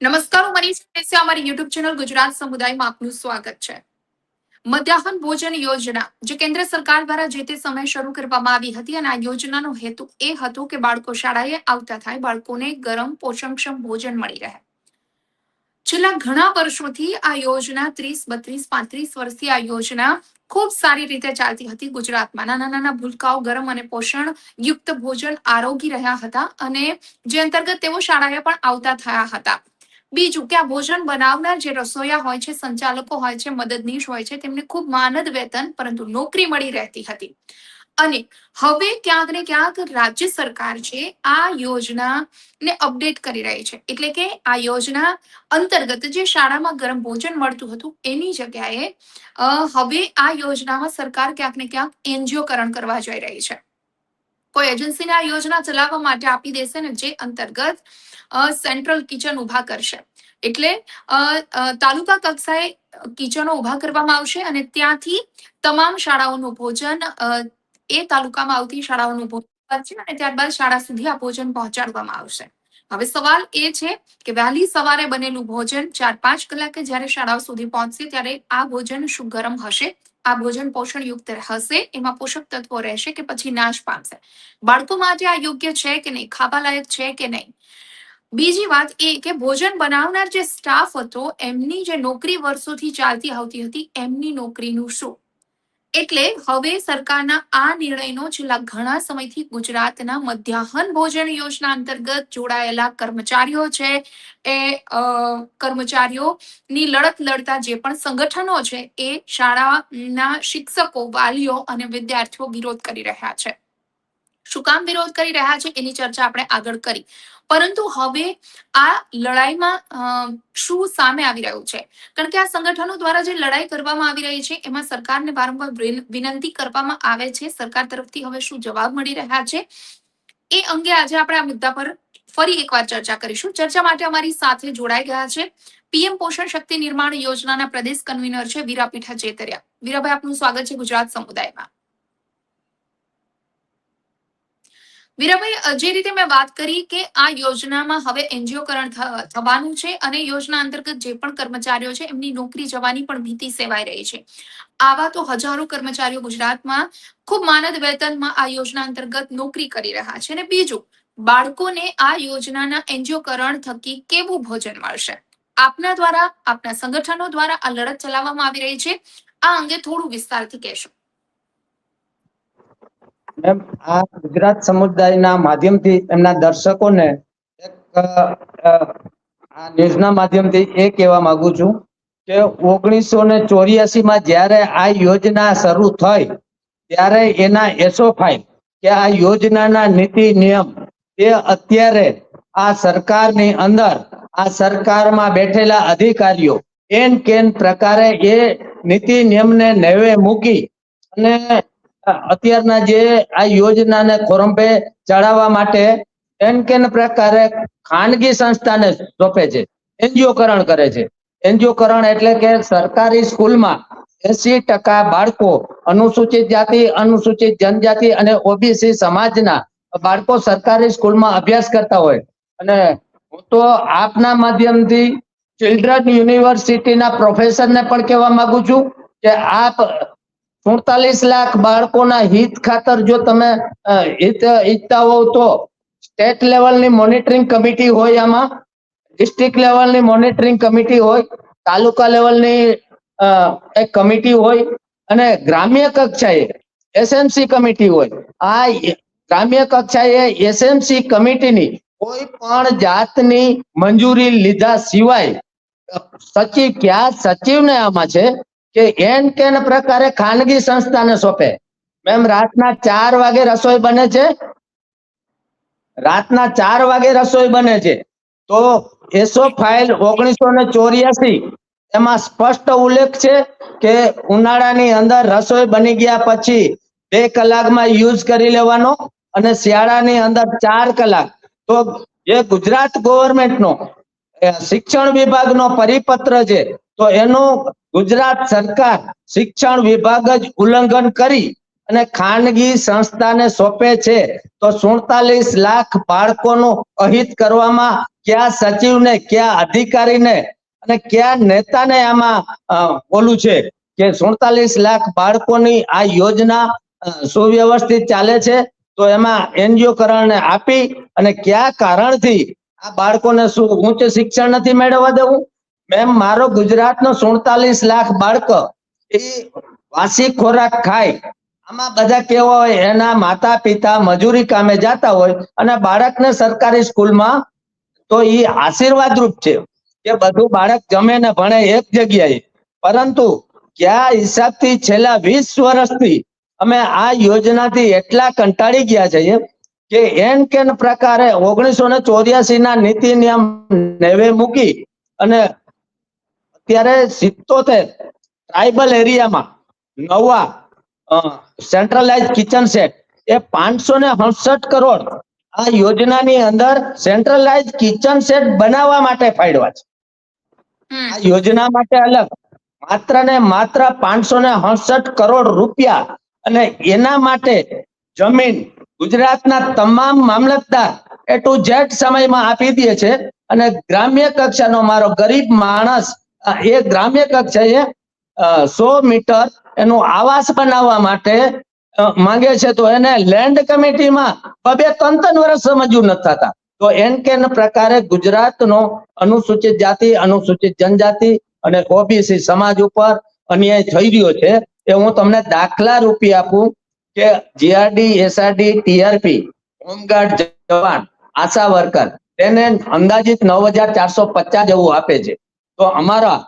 નમસ્કાર, હું મનીષ છે. અમારી યુટ્યુબ ચેનલ ગુજરાત સમુદાયમાં આપનું સ્વાગત છે. મધ્યાહન ભોજન યોજના જે કેન્દ્ર સરકાર દ્વારા જે તે સમયે શરૂ કરવામાં આવી હતી અને આ યોજનાનો હેતુ એ હતો કે બાળકો શાળાએ આવતા થાય બાળકોને ગરમ પોષણક્ષમ ભોજન મળી રહે. છેલ્લા ઘણા વર્ષોથી આ યોજના 30, 32, 35 વર્ષથી આ યોજના ખૂબ સારી રીતે ચાલતી હતી. ગુજરાતમાં નાના નાના ભૂલકાઓ ગરમ અને પોષણ યુક્ત ભોજન આરોગી રહ્યા હતા અને જે અંતર્ગત તેઓ શાળાએ પણ આવતા થયા હતા. બીજું કે આ ભોજન બનાવનાર જે રસોઈયા હોય છે, સંચાલકો હોય છે, મદદનીશ હોય છે, તેમને ખૂબ માનદ વેતન પરંતુ નોકરી મળી રહેતી હતી. અને હવે ક્યાંક ને ક્યાંક રાજ્ય સરકાર છે આ યોજનાને અપડેટ કરી રહી છે. એટલે કે આ યોજના અંતર્ગત જે શાળામાં ગરમ ભોજન મળતું હતું એની જગ્યાએ હવે આ યોજનામાં સરકાર ક્યાંક ને ક્યાંક એનજીઓકરણ કરવા જઈ રહી છે. કોઈ એજન્સીને આ યોજના ચલાવવા માટે આપી દેશે ને જે અંતર્ગત સેન્ટ્રલ કિચન ઉભા કરશે. એટલે તાલુકા કક્ષાએ કિચનો ઉભા કરવામાં આવશે અને ત્યાંથી તમામ શાળાઓનું ભોજન એ તાલુકામાં આવતી શાળાઓનું ભોજન કરશે અને ત્યારબાદ શાળા સુધી આ ભોજન પહોંચાડવામાં આવશે. હવે સવાલ એ છે કે વહેલી સવારે બનેલું ભોજન 4-5 કલાકે જ્યારે શાળાઓ સુધી પહોંચશે ત્યારે આ ભોજન શું ગરમ હશે? આ ભોજન પોષણયુક્ત હશે? એમાં પોષક તત્વો રહેશે કે પછી નાશ પામશે? બાળકો માટે આ યોગ્ય છે કે નહીં? ખાવા લાયક છે કે નહીં? બીજી વાત એ કે ભોજન બનાવનાર જે સ્ટાફ હતો એમની જે નોકરી વર્ષોથી ચાલતી આવતી હતી એમની નોકરીનું શું? એટલે હવે સરકારના આ નિર્ણયનો છેલ્લા ઘણા સમયથી ગુજરાતના મધ્યાહન ભોજન યોજના અંતર્ગત જોડાયેલા કર્મચારીઓ છે એ કર્મચારીઓની લડત લડતા જે પણ સંગઠનો છે એ શાળાના શિક્ષકો, વાલીઓ અને વિદ્યાર્થીઓ વિરોધ કરી રહ્યા છે. શું કામ વિરોધ કરી રહ્યા છે એની ચર્ચા આપણે આગળ કરી. પરંતુ હવે આ લડાઈમાં શું સામે આવી રહ્યું છે? કારણ કે આ સંગઠનો દ્વારા જે લડાઈ કરવામાં આવી રહી છે એમાં સરકારને વારંવાર વિનંતી કરવામાં આવે છે. સરકાર તરફથી હવે શું જવાબ મળી રહ્યા છે એ અંગે આજે આપણે આ મુદ્દા પર ફરી એકવાર ચર્ચા કરીશું. ચર્ચા માટે અમારી સાથે જોડાઈ ગયા છે પીએમ પોષણ શક્તિ નિર્માણ યોજનાના પ્રદેશ કન્વીનર છે વીરાપીઠા ચેતરિયા. વીરાભાઈ, આપનું સ્વાગત છે ગુજરાત સમુદાયમાં. વીરાભાઈ, જે રીતે મેં વાત કરી કે આ યોજનામાં હવે એનજીઓકરણ થવાનું છે અને યોજના અંતર્ગત જે પણ કર્મચારીઓ છે એમની નોકરી જવાની પણ ભીતિ સેવાઈ રહી છે. આવા તો હજારો કર્મચારીઓ ગુજરાતમાં ખૂબ માનદ વેતનમાં આ યોજના અંતર્ગત નોકરી કરી રહ્યા છે. અને બીજું, બાળકોને આ યોજનાના એનજીઓકરણ થકી કેવું ભોજન મળશે? આપના દ્વારા, આપના સંગઠનો દ્વારા આ લડત ચલાવવામાં આવી રહી છે. આ અંગે થોડું વિસ્તારથી કહેશો. મેમ, આ ગુજરાત સમુદાયના માધ્યમથી એમના દર્શકોને એક આ ન્યૂઝના માધ્યમથી એ કહેવા માંગુ છું કે 1984 માં જ્યારે આ યોજના શરૂ થઈ ત્યારે એના એસઓફાઈ કે આ યોજનાના નીતિ નિયમ એ અત્યારે આ સરકારની અંદર આ સરકારમાં બેઠેલા અધિકારીઓ એન કેન પ્રકારે એ નીતિ નિયમને નેવે મૂકી અને અત્યારના જે આ યોજનાને ખોરંભે ચડાવવા માટે એન કેન પ્રકારે ખાનગી સંસ્થાને સોંપે છે, એનજીઓકરણ કરે છે. એનજીઓકરણ એટલે કે સરકારી સ્કૂલમાં 80% બાળકો અનુસૂચિત જાતિ, અનુસૂચિત જનજાતિ અને ઓબીસી સમાજના બાળકો સરકારી સ્કૂલમાં અભ્યાસ કરતા હોય. અને હું તો આપના માધ્યમથી ચિલ્ડ્રન યુનિવર્સિટીના પ્રોફેસરને પણ કહેવા માંગુ છું કે આપ 47 લાખ બાળકોના હિત ખાતર જો તમે હિત ઈચ્છતા હોવ તો સ્ટેટ લેવલની મોનિટરિંગ કમિટી હોય, આમાં ડિસ્ટ્રિક્ટ લેવલની મોનિટરિંગ કમિટી હોય, તાલુકા લેવલની એક કમિટી હોય અને ગ્રામ્ય કક્ષાએ એસએમસી કમિટી હોય. આ ગ્રામ્ય કક્ષાએ એસએમસી કમિટીની કોઈ પણ જાતની મંજૂરી લીધા સિવાય સચિવ, ક્યાં સચિવને આમાં છે કે એન કેન પ્રકારે ખાનગી સંસ્થાને સોંપે. મેમ, રાતના 4 વાગે રસોઈ બને છે, રાતના 4 વાગે રસોઈ બને છે. તો એસો ફાઇલ 1984 એમાં સ્પષ્ટ ઉલ્લેખ છે કે ઉનાળાની અંદર રસોઈ બની ગયા પછી 2 કલાકમાં યુઝ કરી લેવાનો અને શિયાળાની અંદર 4 કલાક. તો જે ગુજરાત ગવર્મેન્ટનો શિક્ષણ વિભાગનો પરિપત્ર છે તો એનું ગુજરાત સરકાર શિક્ષણ વિભાગ જ ઉલ્લંઘન કરી અને ખાનગી સંસ્થાને સોંપે છે તો 47 લાખ બાળકોનું અહિત કરવામાં કયા સચિવને, કયા અધિકારીને અને કયા નેતાને આમાં ઓલું છે કે 47 લાખ બાળકોની આ યોજના સુવ્યવસ્થિત ચાલે છે? તો એમાં એનજીઓ કરણને આપી અને કયા કારણથી આ બાળકોને શું ઉચ્ચ શિક્ષણ નથી મેળવવા દેવું? મેમ, મારો ગુજરાતનો 47 લાખ બાળક એ વાસી ખોરાક ખાય, આમાં બધા કેવા હોય, એના માતા પિતા મજૂરી કામે જતા હોય અને બાળકને સરકારી સ્કૂલમાં, તો એ આશીર્વાદરૂપ છે કે બધું બાળક જમે ને ભણે એક જગ્યાએ. પરંતુ કયા હિસાબથી છેલ્લા 20 વર્ષથી અમે આ યોજનાથી એટલા કંટાળી ગયા છીએ કે એન કેન પ્રકારે 1984 ના નીતિ નિયમ 90 મૂકી અને અત્યારે 77 ટ્રાઇબલ એરિયામાં નવા સેન્ટ્રલાઇઝ કિચન સેટ એ 568 કરોડ આ યોજનાની અંદર સેન્ટ્રલાઇઝ કિચન સેટ બનાવવા માટે ફાળવ્યા છે. આ યોજના માટે અલગ માત્ર ને માત્ર 568 કરોડ રૂપિયા, અને એના માટે જમીન ગુજરાતના તમામ મામલતદાર A to Z સમયમાં આપી દે છે. અને ગ્રામ્ય કક્ષાનો મારો ગરીબ માણસ એ ગ્રામ્ય કક્ષાએ 100 મીટર એનું આવાસ બનાવવા માટે માંગે છે, તો એને લેન્ડ કમિટીમાં 2-3 વર્ષ મંજૂર નથી થતા. તો એન કેન પ્રકારે ગુજરાતનો અનુસૂચિત જાતિ, અનુસૂચિત જનજાતિ અને ઓબીસી સમાજ ઉપર અન્યાય થઈ રહ્યો છે. એ હું તમને દાખલા રૂપી આપું કે જીઆરડી, એસઆરડી, ટીઆરપી, હોમગાર્ડ જવાન, આશા વર્કર તેને અંદાજિત 9,450 જેવું આપે છે. તો અમારા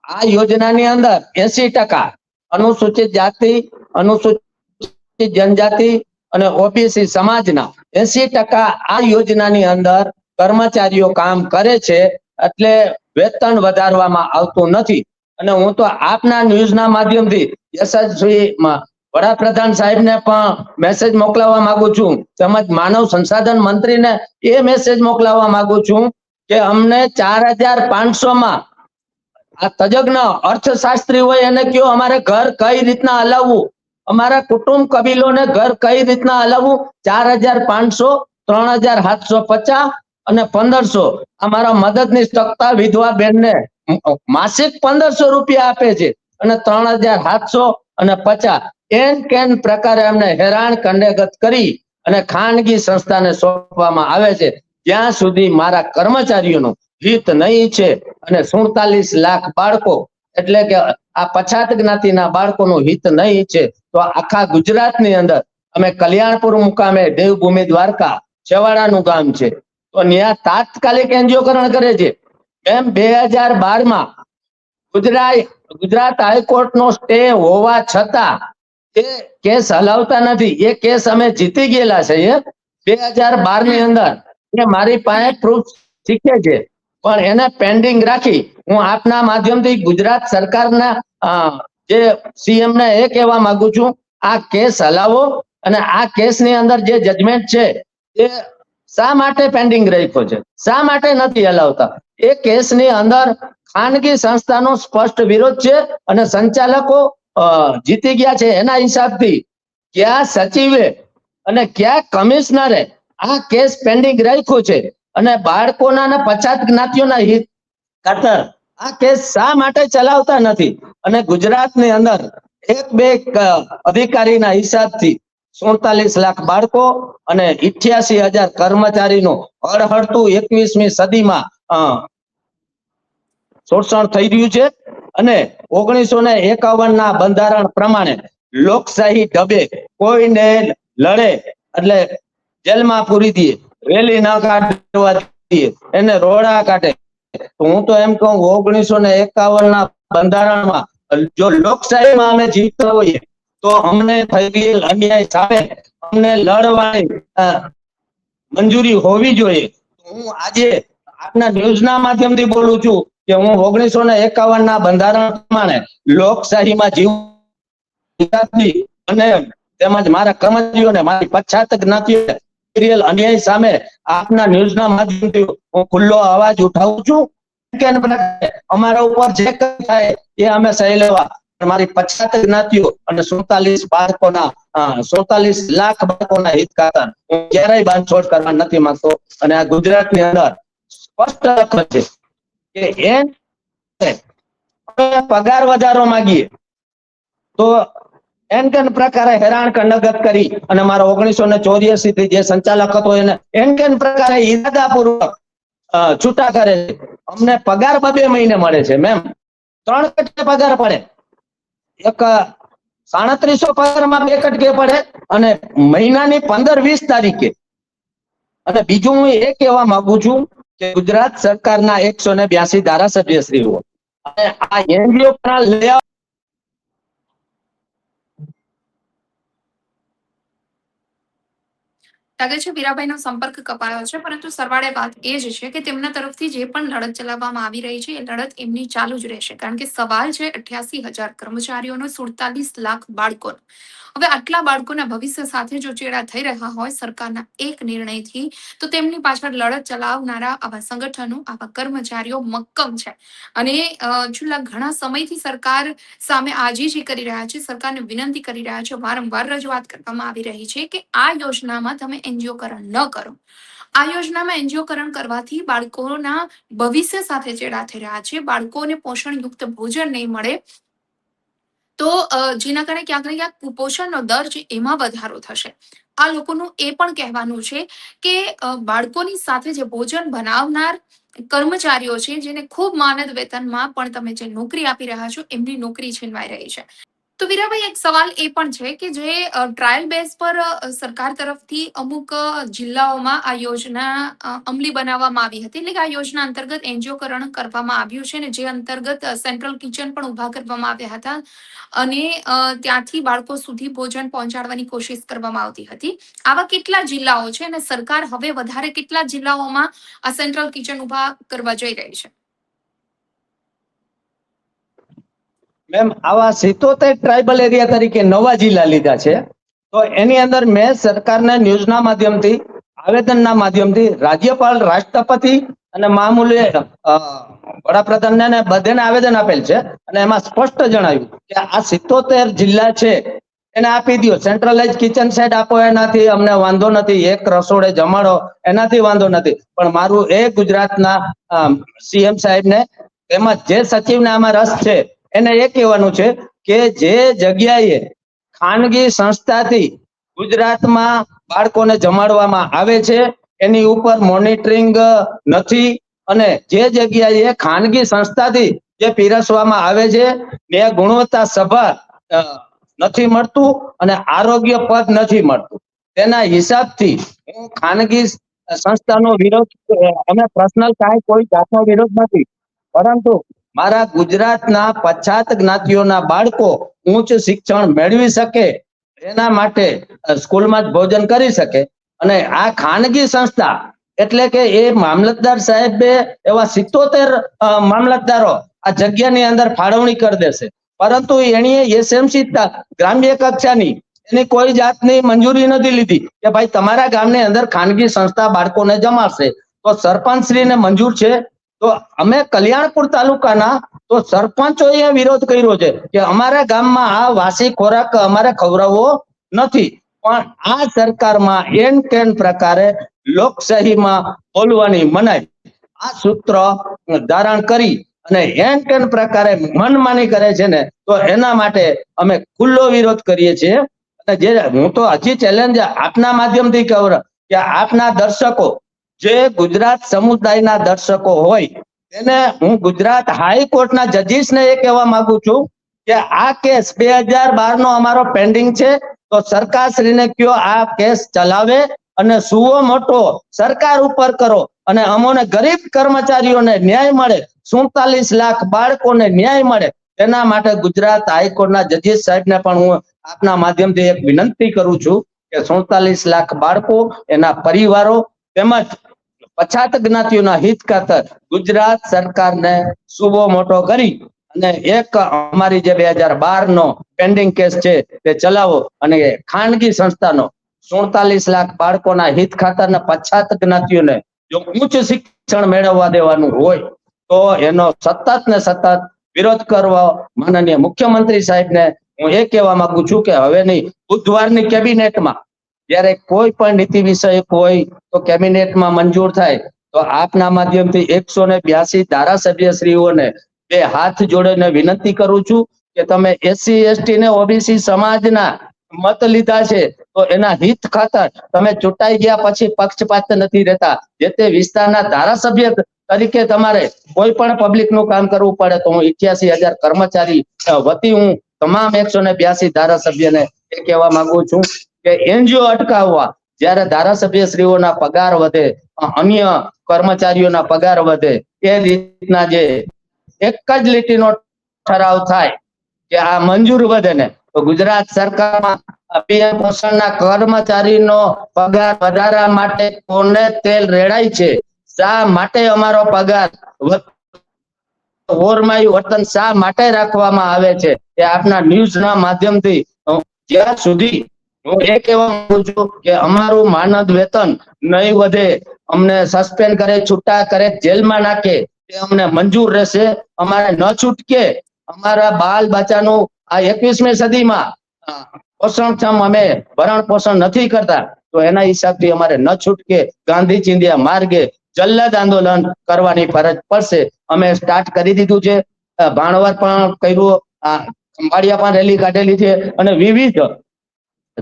આ યોજનાની અંદર 80% અનુસૂચિત જાતિ, અનુસૂચિત જનજાતિ અને ઓબીસી સમાજના 80% આ યોજનાની અંદર કર્મચારીઓ કામ કરે છે, એટલે વેતન વધારવામાં આવતું નથી. અને હું તો આપના ન્યૂઝના માધ્યમથી યશસ્વી વડાપ્રધાન સાહેબને પણ મેસેજ મોકલાવવા માંગુ છું, તેમજ માનવ સંસાધન મંત્રીને એ મેસેજ મોકલાવવા માંગુ છું કે અમને 4,500 માં આ તજજ્ઞ અર્થશાસ્ત્રી હોય એને કયો અમારે ઘર કઈ રીતના હલાવવું, અમારા કુટુંબ કબીલોને ઘર કઈ રીતના હલાવવું. 4,500, 3,750 અને 1,500 અમારા મદદનીશ તકતા વિધવા બેનને માસિક 1,500 રૂપિયા આપે છે, અને 3,700 અને 50 એન કેન પ્રકારે અમને હેરાન કંડેગત કરી અને ખાનગી સંસ્થાને સોંપવામાં આવે છે. જ્યાં સુધી મારા કર્મચારીઓનું હિત નહીં છે અને 47 લાખ બાળકો એટલે કે આ પછાત જ્ઞાતિના બાળકોનું હિત નહીં છે, તો આખા ગુજરાતની અંદર અમે કલ્યાણપુર મુકામે દેવભૂમિ દ્વારકા છેવાડાનું ગામ છે, તો ત્યાં તાત્કાલિક એન્જિયોકરણ કરે છે. એમ 2012 ગુજરાત હાઈકોર્ટનો સ્ટે હોવા છતાં એ કેસ હલાવતા નથી. એ કેસ અમે જીતી ગયેલા છે 2012 ની અંદર. એ મારી પાસે પ્રૂફ શીખે છે, પણ એને પેન્ડિંગ રાખી હું આપના માધ્યમથી ગુજરાત સરકારના જે સીએમ ને એ કહેવા માંગુ છું, આ કેસ હલાવો અને આ કેસની અંદર જે જજમેન્ટ છે એ શા માટે પેન્ડિંગ રાખ્યો છે, શા માટે નથી હલાવતા? એ કેસની અંદર ખાનગી સંસ્થાનો સ્પષ્ટ વિરોધ છે અને સંચાલકો જીતી ગયા છે. એના હિસાબથી કયા સચિવે અને કયા કમિશનરે આ કેસ પેન્ડિંગ રાખ્યો છે અને બાળકોના અને પછાત જ્ઞાતિઓના હિત ખાતર આ કેસ શા માટે ચલાવતા નથી? અને ગુજરાતની અંદર 1-2 અધિકારીના હિસાબથી 47 લાખ બાળકો અને 88,000 કર્મચારીનું હળહળતું 21મી સદીમાં શોષણ થઈ રહ્યું છે. અને 1951 ના બંધારણ પ્રમાણે લોકશાહી ઢબે કોઈને લડે એટલે જેલમાં પૂરી દે, રેલી ના કાઢવા દે, એને રોડા કાઢે. હું તો એમ કહું 1951 ના બંધારણમાં જો લોકશાહીમાં અમે જીતતા હોઈએ તો અમને થયેલી અન્યાય સામે અમને લડવાની મંજૂરી હોવી જોઈએ. હું આજે આપના ન્યૂઝના માધ્યમથી બોલું છું કે હું 1951 ના બંધારણ પ્રમાણે લોકશાહીમાં જીવ અને તેમજ મારા કર્મચારીઓને મારી પછાત જ્ઞાતિઓ અન્યાય સામે આપના ન્યૂઝના માધ્યમથી હું ખુલ્લો અવાજ ઉઠાવું છું કે અમારા ઉપર જે કંઈ થાય એ અમે સહી લેવા મારી 50 જ્ઞાતિઓ અને 47 બાળકોના 47 લાખ બાળકોના હિત ખાતર હું ક્યારેય બાંધછોડ કરવા નથી માંગતો. અને આ ગુજરાતની અંદર સ્પષ્ટ લખેલું છે કે પગાર વધારો માંગીએ તો એન કેન પ્રકારે હેરાન કનગત કરી અને મારા 1984 થી જે સંચાલક હતો એને એન કેન પ્રકારે ઈરાદાપૂર્વક છૂટા કરે છે. અમને પગાર 2 મહિને મળે છે મેમ, 3 કટકે પગાર પડે, એક 3700 પગારમાં 2 કટકે પડે અને મહિનાની 15-20 તારીખે. અને બીજું હું એ કહેવા માંગુ છું કે ગુજરાત સરકારના 182 ધારાસભ્યશ્રીઓ અને આ એનજીઓ લેઆઉટ લાગે છે વીરાભાઈનો સંપર્ક કપાયો છે, પરંતુ સરવાળે વાત એ જ છે કે તેમના તરફથી જે પણ લડત ચલાવવામાં આવી રહી છે એ લડત એમની ચાલુ જ રહેશે, કારણ કે સવાલ છે 88,000 કર્મચારીઓનો, 47 લાખ બાળકોનો. હવે આટલા બાળકોના ભવિષ્ય સાથે જો ચેડા થઈ રહ્યા હોય સરકારના એક નિર્ણયથી, તો તેમની પાછળ લડત ચલાવનારા આવા સંગઠનો, આવા કર્મચારીઓ મક્કમ છે. અને છેલ્લા ઘણા સમયથી સરકાર સામે આજીજી કરી રહ્યા છે, સરકારને વિનંતી કરી રહ્યા છે, વારંવાર રજૂઆત કરવામાં આવી રહી છે કે આ યોજનામાં તમે એનજીઓકરણ ન કરો. આ યોજનામાં એનજીઓકરણ કરવાથી બાળકોના ભવિષ્ય સાથે ચેડા થઈ રહ્યા છે, બાળકોને પોષણયુક્ત ભોજન નહીં મળે તો જેના કારણે ક્યાંક ને ક્યાંક કુપોષણનો દર છે એમાં વધારો થશે. આ લોકોનું એ પણ કહેવાનું છે કે બાળકોની સાથે જે ભોજન બનાવનાર કર્મચારીઓ છે, જેને ખૂબ માનદ વેતનમાં પણ તમે જે નોકરી આપી રહ્યા છો, એમની નોકરી છીનવાઈ રહી છે. તો વીરાભાઈ, એક સવાલ એ પણ છે કે જે ટ્રાયલ બેઝ પર સરકાર તરફથી અમુક જિલ્લાઓમાં આ યોજના અમલી બનાવવામાં આવી હતી, એટલે કે આ યોજના અંતર્ગત એનજીઓકરણ કરવામાં આવ્યું છે, ને જે અંતર્ગત સેન્ટ્રલ કિચન પણ ઉભા કરવામાં આવ્યા હતા અને ત્યાંથી બાળકો સુધી ભોજન પહોંચાડવાની કોશિશ કરવામાં આવતી હતી. આવા કેટલા જિલ્લાઓ છે અને સરકાર હવે વધારે કેટલા જિલ્લાઓમાં આ સેન્ટ્રલ કિચન ઉભા કરવા જઈ રહી છે? મેમ, આવા 77 ટ્રાઇબલ એરિયા તરીકે નવા જિલ્લા લીધા છે. તો એની અંદર મેં સરકારને ન્યૂઝના માધ્યમથી, આવેદનના માધ્યમથી રાજ્યપાલ, રાષ્ટ્રપતિ અને મામૂલી વડાપ્રધાનને બધાને આવેદન આપેલ છે. અને એમાં સ્પષ્ટ જણાવ્યું કે આ 77 જિલ્લા છે એને આપી દો, સેન્ટ્રલાઇઝ કિચન સેટ આપો, એનાથી અમને વાંધો નથી, એક રસોડે જમાડો એનાથી વાંધો નથી. પણ મારું એ ગુજરાતના સીએમ સાહેબને તેમજ જે સચિવને આમાં રસ છે એને એ કહેવાનું છે કે જે જગ્યાએ ખાનગી સંસ્થાથી ગુજરાતમાં બાળકોને જમાડવામાં આવે છે એની ઉપર મોનિટરિંગ નથી, અને જે જગ્યાએ ખાનગી સંસ્થાથી જે પીરસવામાં આવે છે એ ગુણવત્તા સભર નથી મળતું અને આરોગ્ય પદ નથી મળતું. તેના હિસાબથી હું ખાનગી સંસ્થાનો વિરોધ, અમે પર્સનલ કોઈ જાતનો વિરોધ નથી, પરંતુ મારા ગુજરાતના 50 જ્ઞાતિઓના બાળકો ઉચ્ચ શિક્ષણ મેળવી શકે એના માટે સ્કૂલમાં જ ભોજન કરી શકે. અને આ ખાનગી સંસ્થા એટલે કે એ મામલતદાર સાહેબે એવા 77 મામલતદારો આ જગ્યાની અંદર ફાળવણી કરી દેશે, પરંતુ એણીએ એસએમસી ગ્રામ્ય કક્ષાની એની કોઈ જાતની મંજૂરી નથી લીધી કે ભાઈ તમારા ગામની અંદર ખાનગી સંસ્થા બાળકોને જમાડશે. તો સરપંચશ્રીને મંજૂર છે. તો અમે કલ્યાણપુર તાલુકાના તો સરપંચોએ વિરોધ કર્યો છે કે અમારા ગામમાં આ વાસી ખોરાક અમારે ખવડાવવો નથી. પણ આ સરકારમાં એન કેન પ્રકારે લોકશાહીમાં બોલવાની મનાઈ આ સૂત્ર ધારણ કરી અને એન કેન પ્રકારે મનમાની કરે છે ને, તો એના માટે અમે ખુલ્લો વિરોધ કરીએ છીએ. અને જે હું તો હજી ચેલેન્જ આપના માધ્યમથી કહું કે આપના દર્શકો જે ગુજરાત સમુદાયના દર્શકો હોય તેને હું ગુજરાત હાઈકોર્ટના જજીસને એ કહેવા માંગુ છું કે આ કેસ 2012 નો અમારો પેન્ડિંગ છે, તો સરકારશ્રીને કયો આ કેસ ચલાવે અને સુઓ મોટો સરકાર ઉપર કરો અને અમોને ગરીબ કર્મચારીઓને ન્યાય મળે, 47 લાખ બાળકોને ન્યાય મળે. તેના માટે ગુજરાત હાઈકોર્ટના જજીસ સાહેબને પણ હું આપના માધ્યમથી એક વિનંતી કરું છું કે 47 લાખ બાળકો, એના પરિવારો તેમજ 50 જ્ઞાતિઓના હિત ખાતર ગુજરાત સરકારને સુબો મોટો કરી અને એક અમારી જે 2012 નો પેન્ડિંગ કેસ છે તે ચલાવો અને ખાનગી સંસ્થાનો 47 લાખ બાળકોના હિત ખાતરના 50 જ્ઞાતિઓને જો ઉચ્ચ શિક્ષણ મેળવવા દેવાનું હોય તો એનો સતત ને સતત વિરોધ કરવા માનનીય મુખ્યમંત્રી સાહેબને હું એ કહેવા માંગુ છું કે હવેની બુધવારની કેબિનેટમાં જ્યારે કોઈ પણ નીતિ વિષયક હોય તો કેબિનેટમાં મંજૂર થાય તો આપના માધ્યમથી 182 ધારાસભ્યશ્રીઓને બે હાથ જોડીને વિનંતી કરું છું કે તમે એસસી એસટી ને ઓબીસી સમાજના મત લીધા છે તો એના હિત ખાતર તમે ચૂંટાઈ ગયા પછી પક્ષપાત નથી રહેતા. જે તે વિસ્તારના ધારાસભ્ય તરીકે તમારે કોઈ પણ પબ્લિક નું કામ કરવું પડે તો હું 88,000 કર્મચારી વતી હું તમામ 182 ધારાસભ્યને એ કહેવા માંગુ છું કે એનજીઓ અટકાવવા જ્યારે ધારાસભ્યશ્રીઓના પગાર વધે, અન્ય કર્મચારીઓના પગાર વધે, એ રીતના જે એક જ લીટીનો ઠરાવ થાય કે આ મંજૂર વધે ને તો ગુજરાત સરકારમાં પીએમ પોષણના કર્મચારીનો પગાર વધારવા માટે કોને તેલ રેડાય છે? શા માટે અમારો પગાર ઓરમાયું વર્તન શા માટે રાખવામાં આવે છે એ આપના ન્યૂઝના માધ્યમથી જ્યાં સુધી હું એ કહેવા માંગુ છું કે અમારું માનદ વેતન નહીં વધે, અમને સસ્પેન્ડ કરે, છૂટા કરે, જેલમાં નાખે એ અમને મંજૂર રહેશે. અમારે ન છૂટકે અમારા બાલ બચ્ચાનું આ 21મી સદીમાં પોષણક્ષમ અમે ભરણ પોષણ નથી કરતા તો એના હિસાબથી અમારે ન છૂટકે ગાંધી ચિંધ્યા માર્ગે જલ્લાદ આંદોલન કરવાની ફરજ પડશે. અમે સ્ટાર્ટ કરી દીધું છે, ભાણવર પણ કર્યું, ખંભાળિયા પણ રેલી કાઢેલી છે અને વિવિધ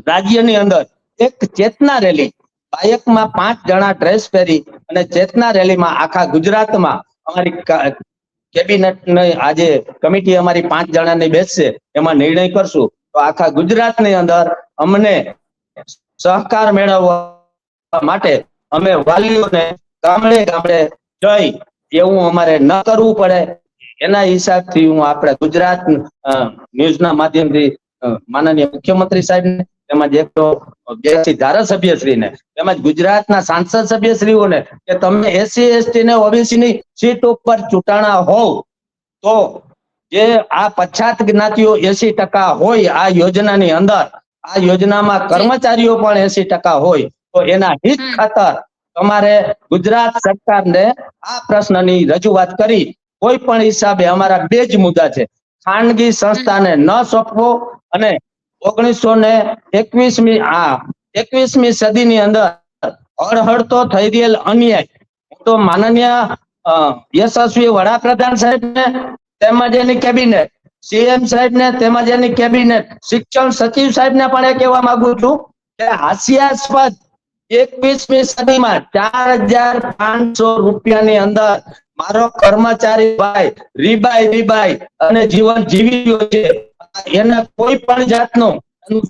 રાજ્યની અંદર એક ચેતના રેલી બાઇકમાં 5 જણા ડ્રેસ પહેરી અને ચેતના રેલીમાં આખા ગુજરાતમાં અમારી કેબિનેટ આજે કમિટી અમારી 5 જણાની બેસશે, એમાં નિર્ણય કરશું તો આખા ગુજરાતની અંદર અમને સહકાર મેળવવા માટે અમે વાલીઓને ગામડે ગામડે જઈ એવું અમારે ન કરવું પડે એના હિસાબથી હું આપણા ગુજરાત ન્યૂઝના માધ્યમથી માનનીય મુખ્યમંત્રી સાહેબને તેમજ 182 ધારાસભ્યશ્રીને તેમજ ગુજરાતના સાંસદ સભ્યશ્રીઓને કે તમે એસસી એસટી ને ઓબીસી ની સીટ ઉપર ચૂંટાણા હોવ તો જે આ પછાત જ્ઞાતિઓ 80% હોય આ યોજનાની અંદર, આ યોજનામાં કર્મચારીઓ પણ 80% હોય તો એના હિત ખાતર તમારે ગુજરાત સરકારને આ પ્રશ્નની રજૂઆત કરી કોઈ પણ હિસાબે અમારા 2 જ મુદ્દા છે. ખાનગી સંસ્થાને ન સોંપવો અને 21મી સદીની અંદર હળહળતો થઈ રહેલ અન્યાય તો માનનીય યશસ્વી વડાપ્રધાન સાહેબને તેમજ એની કેબિનેટ, સીએમ સાહેબને તેમજ એની કેબિનેટ, શિક્ષણ સચિવ સાહેબને પણ એ કહેવા માંગુ છું કે હાસ્યાસ્પદ 21મી સદીમાં 4,500 રૂપિયાની અંદર મારો કર્મચારી ભાઈ રીબાઈ અને જીવન જીવી રહ્યો છે, એને કોઈ પણ જાતનું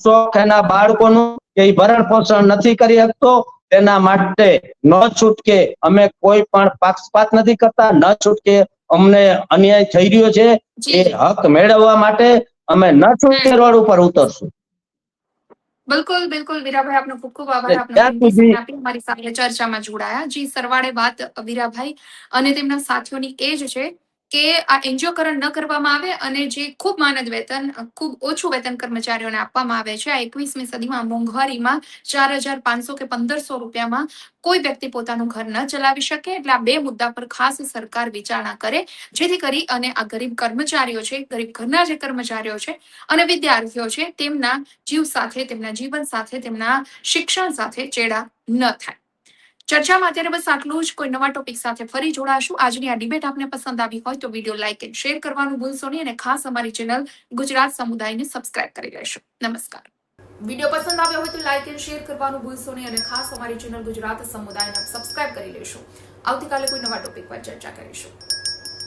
શોખ એના બાળકોનું કે ભરણ પોષણ નથી કરી શકતો, તેના માટે ન છૂટકે અમે કોઈ પણ પક્ષપાત નથી કરતા, ન છૂટકે અમને અન્યાય થઈ રહ્યો છે એ હક મેળવવા માટે અમે ન છૂટકે રોડ ઉપર ઉતરશું. બિલકુલ વીરાભાઈ, આપનો ખૂબ ખૂબ આભાર. આપનો અમારી સાથે ચર્ચામાં જોડાયા. જી, સરવાળે વાત વીરાભાઈ અને તેમના સાથીઓની એ જ છે કે આ એનજીઓકરણ ન કરવામાં આવે અને જે ખૂબ માનદ વેતન, ખૂબ ઓછું વેતન કર્મચારીઓને આપવામાં આવે છે, આ 21મી સદીમાં મોંઘવારીમાં 4,500 કે 1,500 રૂપિયામાં કોઈ વ્યક્તિ પોતાનું ઘર ન ચલાવી શકે. એટલે આ 2 મુદ્દા પર ખાસ સરકાર વિચારણા કરે જેથી કરી અને આ ગરીબ કર્મચારીઓ છે, ગરીબ ઘરના જે કર્મચારીઓ છે અને વિદ્યાર્થીઓ છે તેમના જીવ સાથે, તેમના જીવન સાથે, તેમના શિક્ષણ સાથે ચેડા ન થાય. ચર્ચામાં અત્યારે બસ આટલું જ. કોઈ નવા ટોપિક સાથે ફરી જોડાશું. આજની આ ડિબેટ આપને પસંદ આવી હોય તો વિડીયો લાઇક એન્ડ શેર કરવાનું ભૂલશો નહીં અને ખાસ અમારી ચેનલ ગુજરાત સમુદાયને સબસ્ક્રાઇબ કરી લેશો. નમસ્કાર. વિડીયો પસંદ આવ્યો હોય તો લાઇક એન્ડ શેર કરવાનું ભૂલશો નહીં અને ખાસ અમારી ચેનલ ગુજરાત સમુદાયને સબસ્ક્રાઇબ કરી લેશો. આવતીકાલે કોઈ નવા ટોપિક પર ચર્ચા કરીશું.